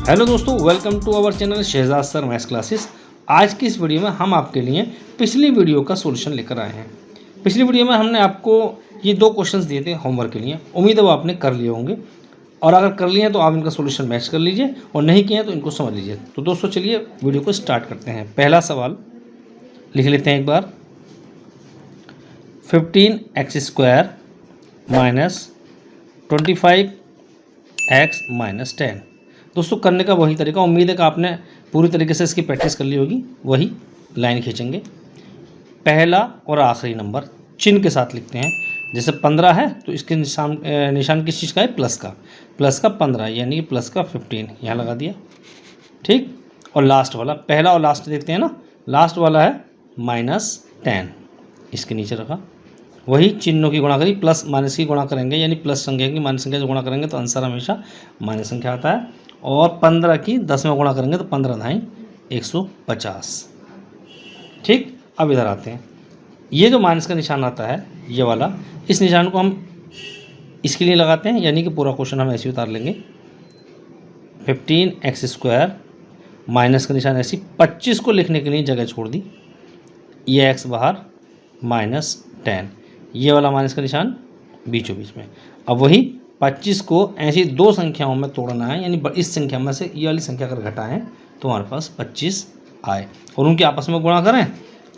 Hello दोस्तों, welcome to our channel Shahzad sir maths classes. आज की इस वीडियो में हम आपके लिए पिछली वीडियो का सॉल्यूशन लेकर आए हैं। पिछली वीडियो में हमने आपको ये दो क्वेश्चंस दिए थे होमवर्क के लिए। उम्मीद है वो आपने कर लिए होंगे, और अगर कर लिए हैं तो आप इनका सॉल्यूशन मैच कर लीजिए, और नहीं किए हैं तो इनको समझ लीजिए। तो दोस्तों चलिए वीडियो को स्टार्ट करते हैं। पहला सवाल लिख लेते हैं एक बार। 15x² minus 25x minus 10। दोस्तों करने का वही तरीका, उम्मीद है कि आपने पूरी तरीके से इसकी प्रैक्टिस कर ली होगी। वही लाइन खींचेंगे, पहला और आखिरी नंबर चिन्ह के साथ लिखते हैं। जैसे 15 है तो इसके निशान किस चीज़ का है? प्लस का 15, यानी कि प्लस का 15 यहाँ लगा दिया। ठीक, और लास्ट वाला, पहला और लास्ट देखते हैं ना, लास्ट वाला है -10, इसके नीचे रखा। वही चिन्हों की गुणा करी, प्लस माइनस की गुणा करेंगे, यानी प्लस संख्या की माइनस संख्या से गुणा करेंगे तो आंसर हमेशा माइनस संख्या आता है। और 15 की 10 में गुणा करेंगे तो 15 × 150। ठीक, अब इधर आते हैं। ये जो माइनस का निशान आता है ये वाला, इस निशान को हम इसके लिए लगाते हैं, यानी कि पूरा क्वेश्चन हम ऐसे उतार लेंगे। 15x² माइनस का निशान ऐसी 25 को लिखने के लिए जगह छोड़ दी, ये x बाहर -10, ये वाला माइनस का निशान बीचों बीच में। अब वही 25 को ऐसी दो संख्याओं में तोड़ना है, यानी इस संख्या में से ये वाली संख्या अगर घटाएं तो हमारे पास 25 आए, और उनके आपस में गुणा करें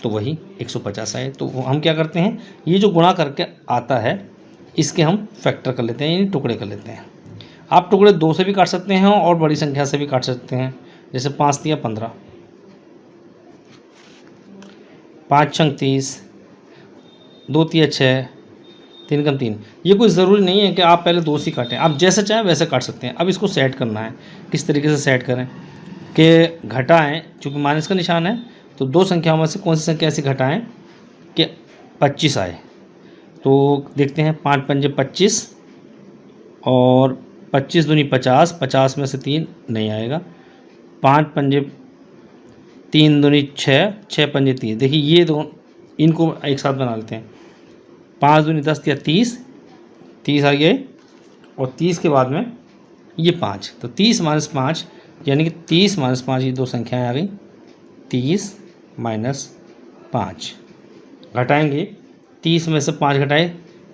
तो वही 150 आए। तो हम क्या करते हैं, ये जो गुणा करके आता है इसके हम फैक्टर कर लेते हैं, यानी टुकड़े कर लेते हैं। आप टुकड़े 2 से भी काट सकते हैं और बड़ी संख्या से भी काट सकते हैं। जैसे 5 × 15, 5 × 30, 2 × 6, 3 × 3। ये कोई ज़रूरी नहीं है कि आप पहले 2 से काटें, आप जैसे चाहें वैसे काट सकते हैं। अब इसको सेट करना है, किस तरीके से सेट करें कि घटाएं, चूँकि माइनस का निशान है तो दो संख्याओं में से कौन सी संख्या ऐसी घटाएं कि 25 आए। तो देखते हैं, 5 × 5 = 25 और 25 × 2 = 50, 50 में से 3 नहीं आएगा। 5 × 5 = 3, 2 = 6, 6 × 5 = 30। देखिए ये दो, इनको एक साथ बना लेते हैं। 5 × 2 = 10 या 30, 30 आ गए, और 30 के बाद में ये 5, तो 30 - 5, यानी कि 30 - 5, ये दो संख्याएं आ गई। 30 - 5 घटाएंगे, 30 में से 5 घटाए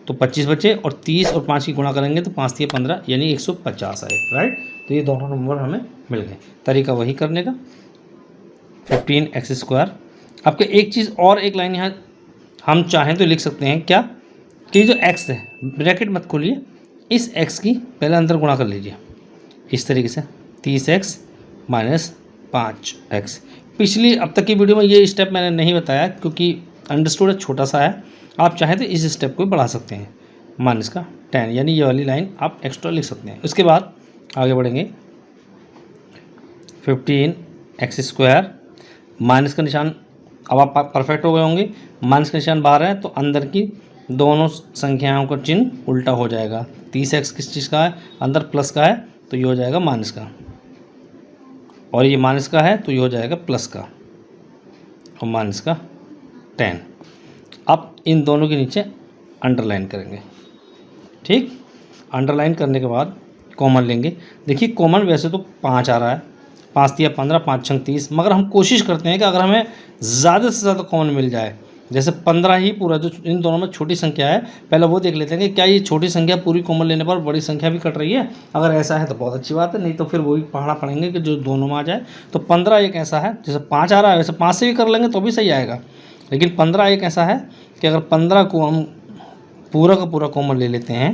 तो 25 बचे, और 30 और 5 की गुणा करेंगे तो 5 × 3 = 15, यानी 150 आए। राइट, तो ये दोनों नंबर हमें मिल गए। तरीका वही करने का, 15x²। आपके एक चीज़ और, एक लाइन यहाँ हम चाहें तो लिख सकते हैं क्या, कि जो x है, ब्रैकेट मत खोलिए, इस x की पहले अंदर गुणा कर लीजिए इस तरीके से, 30x - 5x। पिछली अब तक की वीडियो में ये स्टेप मैंने नहीं बताया क्योंकि अंडरस्टूड छोटा सा है। आप चाहें तो इस स्टेप को बढ़ा सकते हैं, -10, यानी ये वाली लाइन आप एक्स्ट्रा लिख सकते हैं। उसके बाद आगे बढ़ेंगे। 15x² माइनस का निशान, अब आप परफेक्ट हो गए होंगे। माइनस का निशान बाहर है तो अंदर की दोनों संख्याओं का चिन्ह उल्टा हो जाएगा। 30x किस चीज़ का है? अंदर प्लस का है तो ये हो जाएगा माइनस का, और ये माइनस का है तो ये हो जाएगा प्लस का, और माइनस का 10। अब इन दोनों के नीचे अंडरलाइन करेंगे। ठीक, अंडरलाइन करने के बाद कॉमन लेंगे। देखिए कॉमन वैसे तो 5 आ रहा है, 5 × 15, 5 × 30, मगर हम कोशिश करते हैं कि अगर हमें ज़्यादा से ज़्यादा कॉमन मिल जाए, जैसे 15 ही पूरा, जो इन दोनों में छोटी संख्या है, पहले वो देख लेते हैं कि क्या ये छोटी संख्या पूरी कॉमन लेने पर बड़ी संख्या भी कट रही है। अगर ऐसा है तो बहुत अच्छी बात है, नहीं तो फिर वही पढ़ना पड़ेंगे कि जो दोनों में आ जाए। तो 15 एक ऐसा है, जैसे 5 आ रहा है वैसे 5 से भी कर लेंगे तो भी सही आएगा, लेकिन 15 एक ऐसा है कि अगर 15 को हम पूरा का पूरा कॉमन ले लेते हैं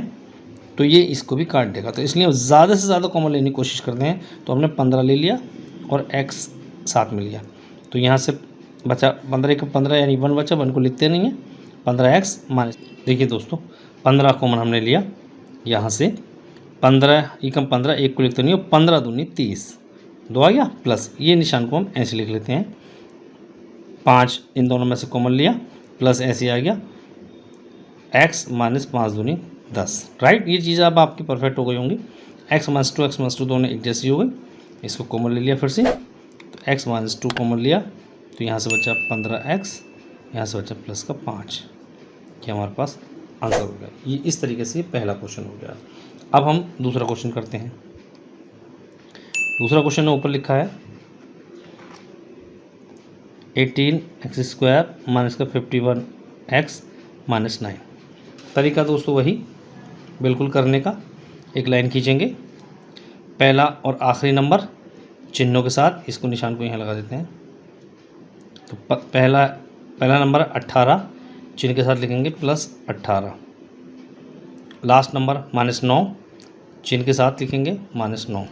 तो ये इसको भी काट देगा। तो इसलिए ज़्यादा से ज़्यादा कॉमन लेने की कोशिश करते हैं। तो हमने 15 ले लिया और x साथ में लिया, तो यहाँ से बचा 15 × 15, यानी 1 बचा। 1 को लिखते नहीं है, 15x माइनस। देखिए दोस्तों 15 कॉमन हमने लिया, यहाँ से 15 × 15, 1 को लिखते नहीं हो, 15 × 2 = 30, 2 आ गया, प्लस ये निशान को हम ऐसे लिख लेते हैं। 5 इन दोनों में से कॉमन लिया, प्लस ऐसे आ गया, x - 5 × 2 = 10। राइट, ये चीज़ अब आपकी परफेक्ट हो गई होंगी। x - 2 x - 2 दोनों एक जैसी हो गई। इसको कॉमन ले लिया फिर से, तो x - 2 कॉमन लिया, तो यहाँ से बचा 15x, यहाँ से बचा प्लस का 5, ये हमारे पास आंसर हो गया। ये इस तरीके से पहला क्वेश्चन हो गया। अब हम दूसरा क्वेश्चन करते हैं। दूसरा क्वेश्चन है ऊपर लिखा है 18x² माइनस का 51x माइनस 9। तरीका दोस्तों वही बिल्कुल करने का, एक लाइन खींचेंगे, पहला और आखिरी नंबर चिन्हों के साथ, इसको निशान को यहाँ लगा देते हैं। तो पहला नंबर 18 चिन्ह के साथ लिखेंगे +18, लास्ट नंबर -9 चिन्ह के साथ लिखेंगे -9।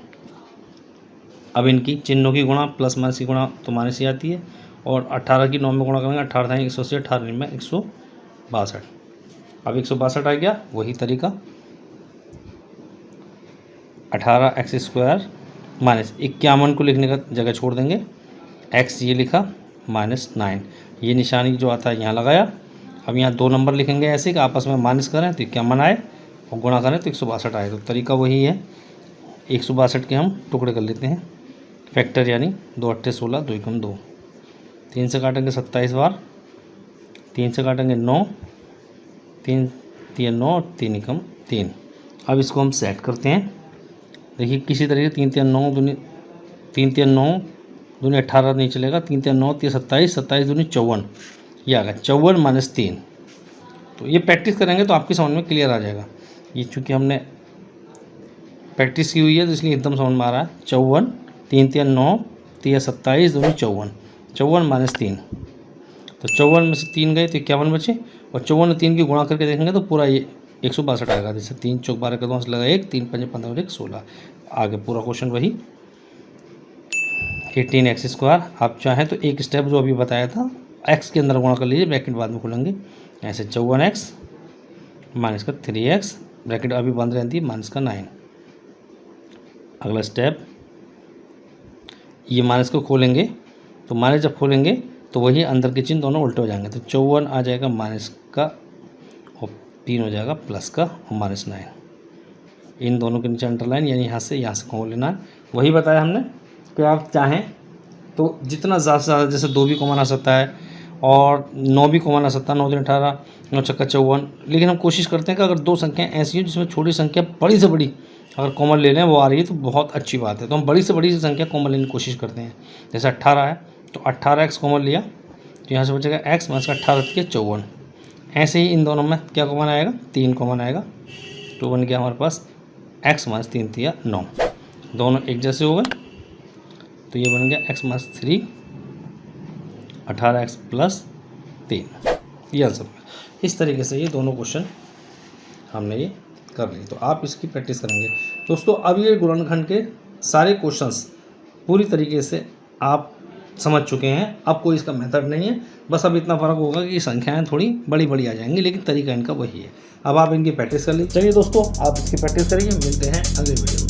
अब इनकी चिन्हों की गुणा प्लस माइनस की गुणा तो माइनस ही आती है, और 18 की 9 में गुणा करेंगे 18 था 180, 18 में 162। अब 162 आ गया, वही तरीका 18x² माइनस 51 को लिखने का जगह छोड़ देंगे, x ये लिखा -9, ये निशानी जो आता है यहाँ लगाया। अब यहाँ 2 नंबर लिखेंगे ऐसे कि आपस में माइनस करें तो 51 आए और गुणा करें तो 162 आए। तो तरीका वही है, 162 के हम टुकड़े कर लेते हैं, फैक्टर यानी 2 8 16 2 एकम 2, 3 से काटेंगे 27 बार, 3 से काटेंगे 9, 3 3 9 3 एकम 3। अब इसको हम सेट करते हैं। देखिए किसी तरीके 3 3 9 दूनी 18 नहीं चलेगा, 3 3 9 3 27, 27 दूनी 54, ये आ गया 54 माइनस 3। तो ये प्रैक्टिस करेंगे तो आपकी समझ में क्लियर आ जाएगा। ये चूँकि हमने प्रैक्टिस की हुई है तो इसलिए एकदम समझ में आ रहा है। 54 3 3 9 3 27 दूनी 54, 54 माइनस 3, तो 54 में से 3 गए तो 51 बचे, और 54 में 3 की गुणा करके देखेंगे तो पूरा ये 162 आएगा। जैसे 3 चौक 12 का 2 लगा 1, 3 5 15 और 1 16। आगे पूरा क्वेश्चन वही 18x²। आप चाहें तो एक स्टेप जो अभी बताया था x के अंदर गुणा कर लीजिए, ब्रैकेट बाद में खोलेंगे, ऐसे 54x माइनस का 3x, ब्रैकेट अभी बंद रहती है, माइनस का 9। अगला स्टेप ये माइनस को खोलेंगे, तो माइनस जब खोलेंगे तो वही अंदर के चिन्ह दोनों उल्टे हो जाएंगे। तो 54 आ जाएगा माइनस का और 3 हो जाएगा प्लस का और -9। इन दोनों के नीचे अंडरलाइन, यानी यहाँ से खोल लेना है। वही बताया हमने कि आप चाहें तो जितना ज़्यादा से ज़्यादा, जैसे 2 भी कॉमन आ सकता है और 9 भी कॉमन आ सकता है, 9 3 18 9 छक्का 54। लेकिन हम कोशिश करते हैं कि अगर 2 संख्याएँ ऐसी हो जिसमें छोटी संख्या बड़ी से बड़ी अगर कॉमन ले लें वो आ रही है तो बहुत अच्छी बात है। तो हम बड़ी से बड़ी संख्या कॉमन लेने की कोशिश करते हैं। जैसे 18 है तो 18x कॉमन लिया तो यहाँ से बचेगा x माइनस का 18 के 54। ऐसे ही इन दोनों में क्या कॉमन आएगा, 3 कॉमन आएगा, तो बन गया हमारे पास x माइनस 3 3 9, दोनों एक जैसे हो गए। तो ये बन गया x माइनस 3 18x प्लस 3, ये आंसर। इस तरीके से ये दोनों क्वेश्चन हमने ये कर लिए। तो आप इसकी प्रैक्टिस करेंगे दोस्तों। अब ये गुणनखंड के सारे क्वेश्चंस पूरी तरीके से आप समझ चुके हैं। अब कोई इसका मेथड नहीं है, बस अब इतना फ़र्क होगा कि संख्याएं थोड़ी बड़ी बड़ी आ जाएंगी, लेकिन तरीका इनका वही है। अब आप इनकी प्रैक्टिस कर लीजिए। चलिए दोस्तों, आप इसकी प्रैक्टिस करिए, मिलते हैं अगले वीडियो में।